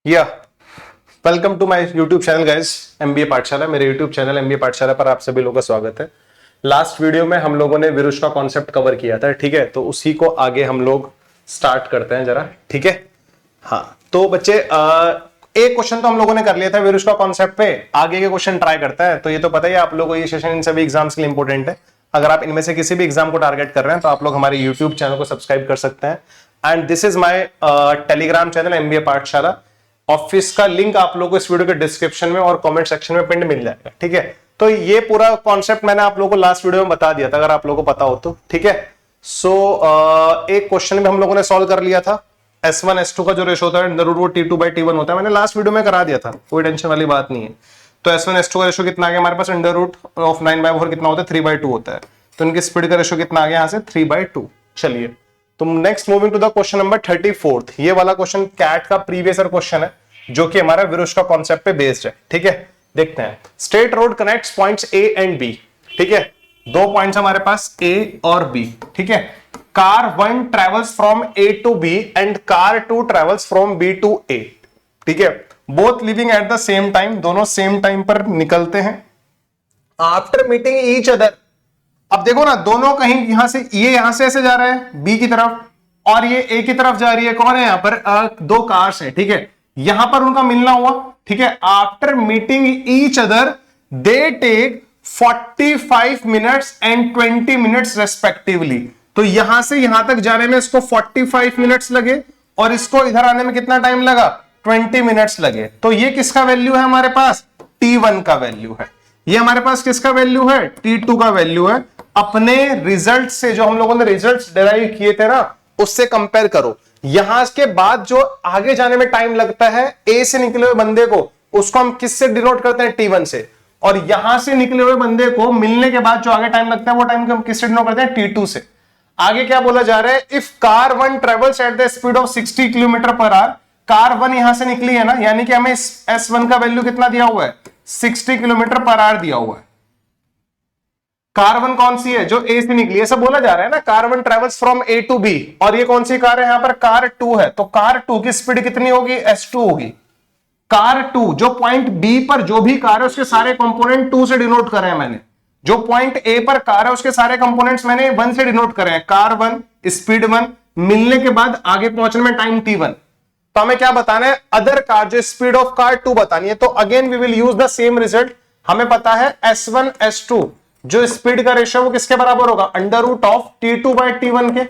या welcome to my YouTube channel guys, MBA Pathshala. मेरे YouTube channel MBA पाठशाला पर आप सभी लोगों का स्वागत है। लास्ट वीडियो में हम लोगों ने विरुष्ट का कॉन्सेप्ट कवर किया था, ठीक है। तो उसी को आगे हम लोग स्टार्ट करते हैं जरा, ठीक है। हाँ तो बच्चे, एक क्वेश्चन तो हम लोगों ने कर लिया था विरुष्ट का कॉन्सेप्ट पे। आगे के क्वेश्चन ट्राई करते हैं। तो ये तो पता ही है आप लोगों को, ये सेशन इन सभी एग्जाम्स के लिए इंपॉर्टेंट है। अगर आप इनमें से किसी भी एग्जाम को टारगेट कर रहे हैं तो आप लोग हमारे यूट्यूब चैनल को सब्सक्राइब कर सकते हैं। And this is my Telegram channel MBA पाठशाला। ऑफिस का लिंक आप लोगों को इस वीडियो के डिस्क्रिप्शन में और कमेंट सेक्शन में पिन मिल जाएगा, ठीक है। तो ये पूरा कॉन्सेप्ट मैंने आप लोगों को लास्ट वीडियो में बता दिया था, अगर आप लोगों को पता हो तो, ठीक है। सो एक क्वेश्चन भी हम लोगों ने सॉल्व कर लिया था। S1 S2 का जो रेशो होता है under root T2 by T1 होता है, मैंने लास्ट वीडियो में करा दिया था, कोई टेंशन वाली बात नहीं है। तो S1 S2 का रेशो कितना आ गया हमारे पास, अंडर रूट ऑफ 9/4 कितना होता है, 3/2 होता है। तो इनकी स्पीड का रेशो कितना आ गया यहाँ से, 3/2। चलिए तो next moving to the question number 34। ये वाला क्वेश्चन कैट का प्रीवियस ईयर क्वेश्चन है, जो कि हमारा विरुष्ट का कॉन्सेप्ट पे बेस्ड है, ठीक है। देखते हैं। Straight road connects points A and B, ठीक है। दो पॉइंट्स हमारे पास ए और बी, ठीक है। Car 1 travels from A to B and car 2 travels from B to A, ठीक है। Both leaving at the same time, दोनों सेम टाइम पर निकलते हैं। आफ्टर मीटिंग ईच अदर, अब देखो ना, दोनों कहीं यहां से, ये यहां से ऐसे जा रहे हैं बी की तरफ और ये ए की तरफ जा रही है। कौन है यहां पर, दो कार्स है, ठीक है। यहां पर उनका मिलना हुआ, ठीक है। After meeting each other they take 45 minutes and 20 minutes respectively. तो यहां से यहां तक जाने में इसको 45 मिनट्स लगे और इसको इधर आने में कितना टाइम लगा, 20 मिनट्स लगे। तो ये किसका वैल्यू है हमारे पास, T1 का वैल्यू है। ये हमारे पास किसका वैल्यू है, T2 का वैल्यू है। अपने रिजल्ट से, जो हम लोगों ने रिजल्ट्स डिराइव किए थे ना, उससे कंपेयर करो। यहां के बाद जो आगे जाने में टाइम लगता है ए से निकले हुए बंदे को, उसको हम किससे डिनोट करते हैं, T1 से। और यहां से निकले हुए बंदे को मिलने के बाद जो आगे टाइम लगता है, वो टाइम को हम किससे डिनोट करते हैं, T2 से। आगे क्या बोला जा रहा है, if car 1 travels at the speed of 60 kilometre per our. Car 1 यहां से निकली है ना, यानी कि हमें S1 का वैल्यू कितना दिया हुआ है, 60 किलोमीटर पर आवर दिया हुआ है। कार 1 कौन सी है, जो ए से निकली है, ऐसा बोला जा रहा है ना, car 1 travels from A to B. और ये कौन सी कार है, यहां पर कार 2 है। तो कार 2 की स्पीड कितनी होगी, S2 होगी। कार 2 जो पॉइंट बी पर जो भी कार है, उसके सारे कंपोनेंट 2 से डिनोट करे हैं मैंने। जो पॉइंट ए पर कार है, उसके सारे कंपोनेंट्स मैंने 1 से डिनोट करे हैं। कार 1, स्पीड 1, मिलने के बाद आगे पहुंचने में टाइम T1। तो हमें क्या बताना है, अदर कार, जो स्पीड ऑफ कार 2 बतानी है। तो again we will use the same result. हमें पता है S1 S2 जो स्पीड का रेशियो वो किसके बराबर होगा, under root of T2 by T1 के।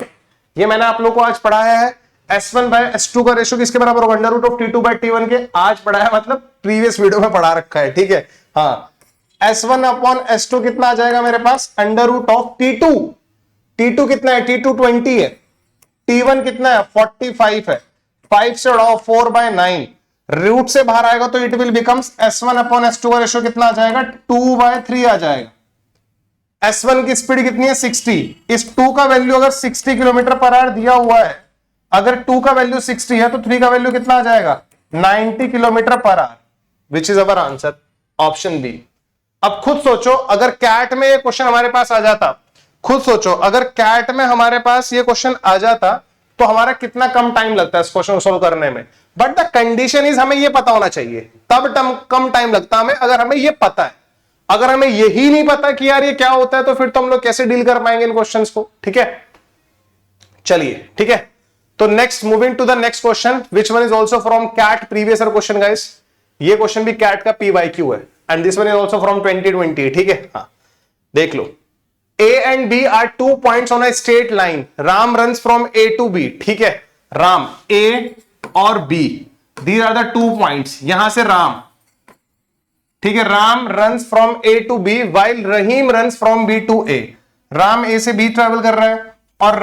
ये मैंने आप लोगों को आज पढ़ाया है। S1 by S2 का रेशियो किसके बराबर होगा, under root of T2 by T1 के। आज पढ़ाया मतलब प्रीवियस वीडियो में पढ़ा रखा है, ठीक है। हाँ, S1 अपॉन S2 कितना आ जाएगा मेरे पास, under root of T2। T2 कितना है, T2 20 है। T1 कितना है, 45 है। 5 से उड़ाओ 4/9, रूट से बाहर आएगा तो it will becomes S1 upon S2 का रेशियो कितना आ जाएगा, 2/3 आ जाएगा। S1 की स्पीड कितनी है, 60। इस 2 का वैल्यू अगर 60 किलोमीटर पर आवर दिया हुआ है, अगर 2 का वैल्यू 60 है तो 3 का वैल्यू कितना आ जाएगा, 90 kilometre per hour, which is our answer, option B. अब खुद सोचो, अगर कैट में ये क्वेश्चन हमारे पास आ जाता, खुद सोचो अगर कैट में हमारे पास ये क्वेश्चन आ जाता तो हमारा कितना कम टाइम लगता है इस क्वेश्चन को सोल्व करने में। बट द कंडीशन इज, हमें ये पता होना चाहिए, तब कम टाइम लगता हमें, अगर हमें ये पता है। अगर हमें यही नहीं पता कि यार ये क्या होता है, तो फिर तो हम लोग कैसे डील कर पाएंगे इन क्वेश्चंस को, ठीक है। चलिए ठीक है, तो next moving to the next question, which one is also from CAT previous year question guys. ये क्वेश्चन भी कैट का PYQ है and this one is also from 2020, ठीक है। हाँ देख लो, A and B are 2 points on a straight line. Ram runs from A to B, ठीक है। राम, A और B, these are the 2 points। यहां से राम, ठीक है, Ram runs from A to B while Rahim runs from B to A। Ram A से B travel कर रहा है और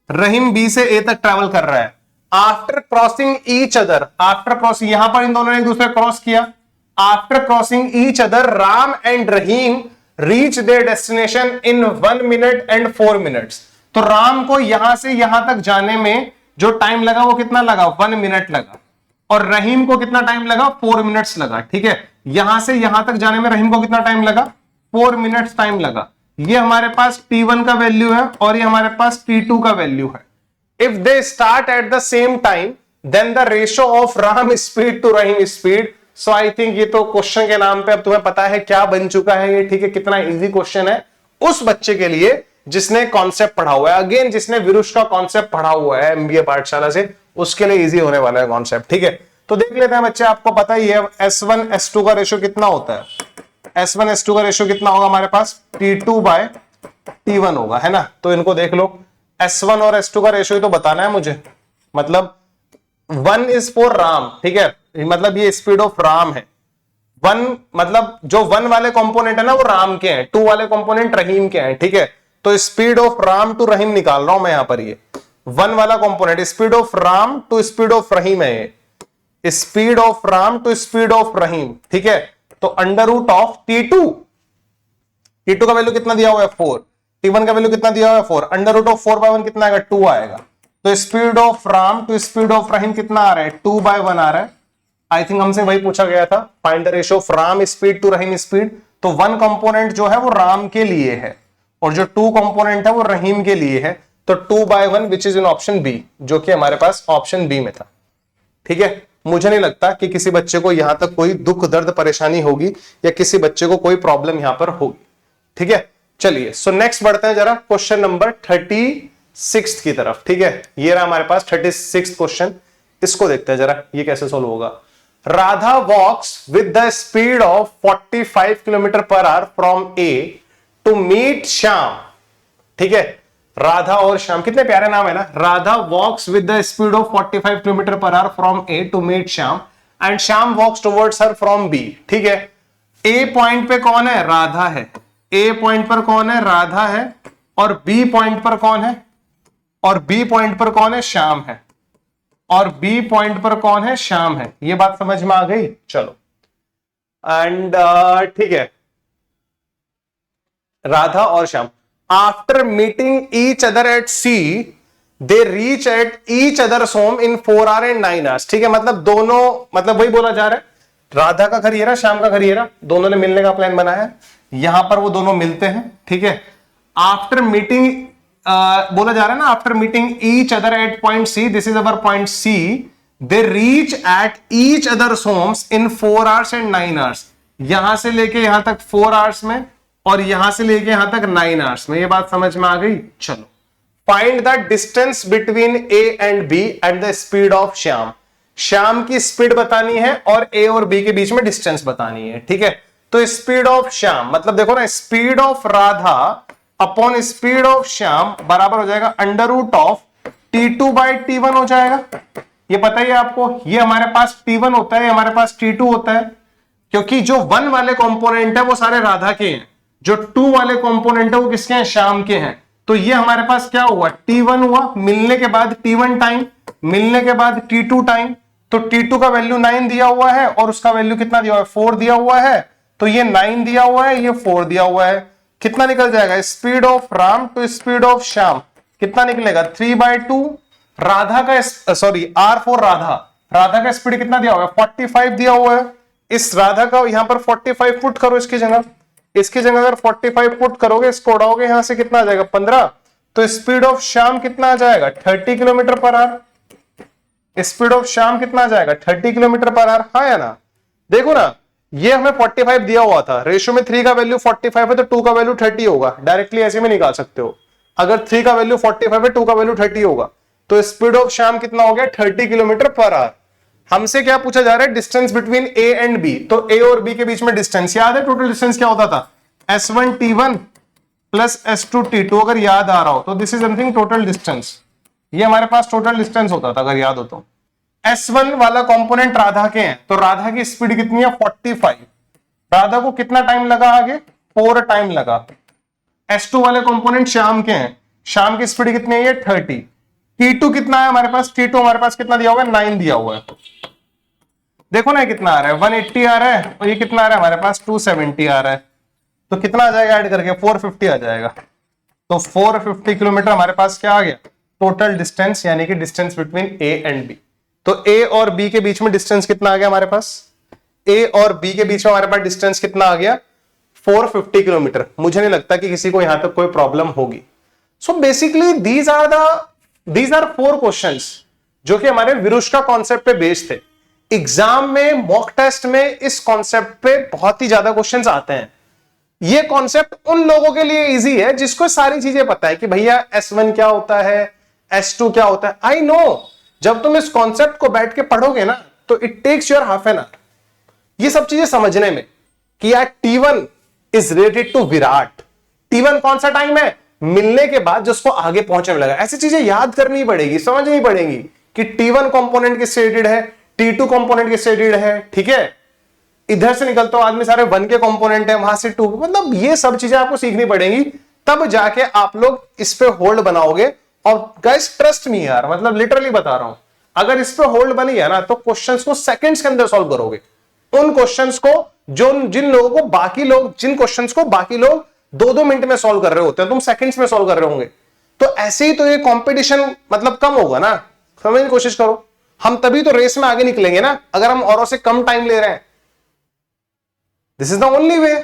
रहीम B से A तक ट्रेवल कर रहा है। After crossing each other, after crossing, यहां पर इन दोनों ने एक दूसरे क्रॉस किया। After crossing each other, Ram and Rahim reach there destination in 1 minute and 4 minutes. तो राम को यहां से यहां तक जाने में जो टाइम लगा वो कितना लगा, 1 मिनट लगा। और रहीम को कितना टाइम लगा, 4 मिनट्स लगा, ठीक है। यहां से यहां तक जाने में रहीम को कितना टाइम लगा, 4 मिनट्स टाइम लगा। ये हमारे पास T1 का वैल्यू है और ये हमारे पास T2 का वैल्यू है। If they start at the same time then the ratio of Ram speed to Rahim speed. So I think ये तो क्वेश्चन के नाम पे अब तुम्हें पता है क्या बन चुका है ये, ठीक है। कितना इजी क्वेश्चन है उस बच्चे के लिए जिसने कॉन्सेप्ट पढ़ा हुआ है, अगेन जिसने विरुष का कॉन्सेप्ट पढ़ा हुआ है एमबीए पाठशाला से, उसके लिए इजी होने वाला है कॉन्सेप्ट, ठीक है। तो देख लेते हैं बच्चे, आपको पता ही है S1 S2 का रेशियो कितना होता है। S1 S2 का रेशियो कितना होगा हमारे पास, T2/T1 होगा, है ना। तो इनको देख लो, S1 और S2 का रेशियो तो बताना है मुझे। मतलब 1 इज फॉर राम, ठीक है, मतलब ये स्पीड ऑफ राम है। 1 मतलब जो 1 वाले कंपोनेंट है ना वो राम के हैं, 2 वाले कंपोनेंट रहीम के हैं, ठीक है। तो speed of Ram to Rahim निकाल रहा हूं मैं यहां पर, ये 1 वाला component speed of Ram to speed of Rahim है, ये speed of Ram to speed of Rahim, ठीक है। तो अंडर रूट ऑफ T2 का वैल्यू कितना दिया हुआ है 4, T1 का वैल्यू कितना दिया हुआ है 4, अंडर रूट ऑफ 4/1 कितना आएगा 2 आएगा। तो speed of Ram to speed of Rahim कितना आ रहा है 2/1 आ रहा है। आई थिंक हमसे वही पूछा गया था, find the ratio of Ram speed to Rahim speed. तो 1 कंपोनेंट जो है वो राम के लिए है और जो 2 कंपोनेंट है वो रहीम के लिए है। तो 2/1 which is in option B, जो कि हमारे पास ऑप्शन बी में था, ठीक है। मुझे नहीं लगता कि किसी बच्चे को यहां तक कोई दुख दर्द परेशानी होगी या किसी बच्चे को कोई प्रॉब्लम यहां पर होगी, ठीक है। चलिए सो नेक्स्ट बढ़ते हैं जरा क्वेश्चन नंबर 36 की तरफ, ठीक है। ये रहा हमारे पास 36 क्वेश्चन, इसको देखते हैं जरा ये कैसे सोल्व होगा। Radha walks with the speed of 45 kilometre per hour from A to meet Shyam, ठीक है। राधा और श्याम, कितने प्यारे नाम है ना। Radha walks with the speed of 45 kilometre per hour from A to meet Shyam and Shyam walks towards her from B, ठीक है। ए पॉइंट पे कौन है, राधा है। ए पॉइंट पर कौन है, राधा है। और बी पॉइंट पर कौन है, और बी पॉइंट पर कौन है, श्याम है। और बी पॉइंट पर कौन है, श्याम है। ये बात समझ में आ गई, चलो। एंड ठीक है, राधा और Shyam after meeting each other at C they reach at each other's home in 4 hours and 9 hours, ठीक है। मतलब दोनों, मतलब वही बोला जा रहा है, राधा का घर ये रहा, श्याम का घर ये रहा, दोनों ने मिलने का प्लान बनाया, यहां पर वो दोनों मिलते हैं, ठीक है। आफ्टर मीटिंग बोला जा रहा है ना, after meeting each other at point C, this is our point C, they reach at each other's homes in 4 hours and 9 hours। यहां से लेके यहां तक 4 hours में और यहां से लेके यहां तक 9 hours में। ये बात समझ में आ गई, चलो। Find the distance between A and B and the speed of Shyam. Shyam की स्पीड बतानी है और ए और बी के बीच में डिस्टेंस बतानी है, ठीक है। तो स्पीड ऑफ श्याम मतलब देखो ना, speed of Radha upon speed of Shyam बराबर हो जाएगा अंडर रूट ऑफ T2/T1 हो जाएगा। ये पता ही है आपको, ये हमारे पास T1 होता है, हमारे पास T2 होता है, क्योंकि जो 1 वाले कंपोनेंट है वो सारे राधा के हैं, जो 2 वाले कंपोनेंट है वो किसके हैं, श्याम के हैं। तो ये हमारे पास क्या हुआ, T1 हुआ, मिलने के बाद T1 टाइम, मिलने के बाद T2 टाइम। तो T2 का वैल्यू 9 दिया हुआ है और उसका वैल्यू कितना दिया हुआ है, 4 दिया हुआ है। तो ये 9 दिया हुआ है, ये 4 दिया हुआ है, कितना निकल जाएगा, speed of Ram to speed of Shyam कितना निकलेगा 3/2। राधा का sorry R for Radha, Radha का स्पीड कितना दिया हुआ है 45 दिया हुआ है। इस राधा का यहां पर 45 पुट करो, इसकी जगह अगर 45 पुट करोगे, इसको उड़ाओगे यहां से कितना आ जाएगा 15। तो स्पीड ऑफ श्याम कितना आ जाएगा 30 kilometre per our. Speed of Shyam कितना आ जाएगा 30 किलोमीटर पर आवर, हाँ या ना। देखो ना, ये हमें 45 दिया हुआ था, रेशियो में 3 का वैल्यू 45 है तो 2 का वैल्यू 30 होगा, डायरेक्टली ऐसे में निकाल सकते हो। अगर 3 का वैल्यू 45 है 2 का वैल्यू 30 होगा, तो स्पीड ऑफ श्याम कितना हो गया 30 किलोमीटर पर आवर। हमसे क्या पूछा जा रहा है, distance between A and B. तो ए और बी के बीच में डिस्टेंस, याद है टोटल डिस्टेंस क्या होता था, S1T1 प्लस S2T2, अगर याद आ रहा हो तो this is something total distance. ये हमारे पास टोटल डिस्टेंस होता था अगर याद हो तो। S1 वाला कंपोनेंट राधा के हैं, तो राधा की स्पीड कितनी है 45, राधा को कितना टाइम लगा आगे 4 टाइम लगा। S2 वाले कंपोनेंट श्याम के हैं, श्याम की स्पीड कितनी है 30। T2 कितना है हमारे पास, T2 हमारे पास कितना दिया हुआ है 9 दिया हुआ है। देखो ना कितना आ रहा है 180 आ रहा है, और ये कितना आ रहा है हमारे पास 270 आ रहा है। तो कितना आ जाएगा ऐड करके 450 आ जाएगा। तो 450 किलोमीटर हमारे पास क्या आ गया टोटल डिस्टेंस, यानी कि distance between A and B. तो ए और बी के बीच में डिस्टेंस कितना आ गया हमारे पास, ए और बी के बीच में हमारे पास डिस्टेंस कितना आ गया 450 किलोमीटर। मुझे नहीं लगता कि किसी को यहां तक कोई प्रॉब्लम होगी। So basically these are 4 questions जो कि हमारे विरुष्का कॉन्सेप्ट पे बेस्ड थे। एग्जाम में, मॉक टेस्ट में इस कॉन्सेप्ट पे बहुत ही ज्यादा क्वेश्चंस आते हैं। ये कॉन्सेप्ट उन लोगों के लिए इजी है जिसको सारी चीजें पता है कि भैया S1 क्या होता है, S2 क्या होता है। आई नो, जब तुम इस कॉन्सेप्ट को बैठ के पढ़ोगे ना तो it takes your half an hour ये सब चीजें समझने में कि यार T1 is related to Virat. T1 कौन सा टाइम है, मिलने के बाद जिसको आगे पहुंचने में लगा। ऐसी चीजें याद करनी पड़ेगी, समझनी पड़ेगी कि T1 कंपोनेंट किससे रिलेटेड है, T2 कंपोनेंट किससे रिलेटेड है। ठीक है, इधर से निकलते हो आदमी सारे 1 के कंपोनेंट है, वहां से 2, मतलब ये सब चीजें आपको सीखनी पड़ेंगी, तब जाके आप लोग इस पे होल्ड बनाओगे। और गाइस ट्रस्ट मी यार, मतलब लिटरली बता रहा हूं, अगर इस पे होल्ड बन गया ना तो क्वेश्चंस को सेकंड्स के अंदर सॉल्व करोगे। उन क्वेश्चंस को जिन लोगों को बाकी लोग, जिन क्वेश्चंस को बाकी लोग 2-2 मिनट में सॉल्व कर रहे होते हैं, तुम सेकंड्स में सॉल्व कर रहे होंगे। तो ऐसे ही तो ये कंपटीशन मतलब कम होगा ना, समझने की कोशिश करो। हम तभी तो रेस में आगे निकलेंगे ना, अगर हम औरों से कम टाइम ले रहे हैं। This is the only way.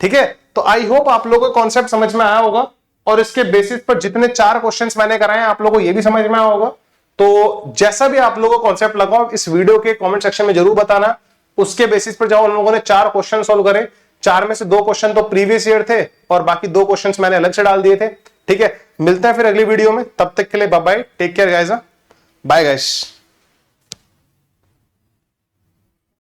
ठीक है, तो आई होप आप लोगों को कॉन्सेप्ट समझ में आया होगा, और इसके बेसिस पर जितने 4 क्वेश्चंस मैंने कराए हैं आप लोगों को ये भी समझ में आया होगा। तो जैसा भी आप लोगों को कॉन्सेप्ट लगा इस वीडियो के कमेंट सेक्शन में जरूर बताना। उसके बेसिस पर जाओ, उन लोगों ने 4 क्वेश्चन सॉल्व करे, 4 में से 2 क्वेश्चन तो प्रीवियस ईयर थे और बाकी 2 क्वेश्चन मैंने अलग से डाल दिए थे। ठीक है, मिलते हैं फिर अगली वीडियो में, तब तक के लिए bye bye, take care guys, bye guys.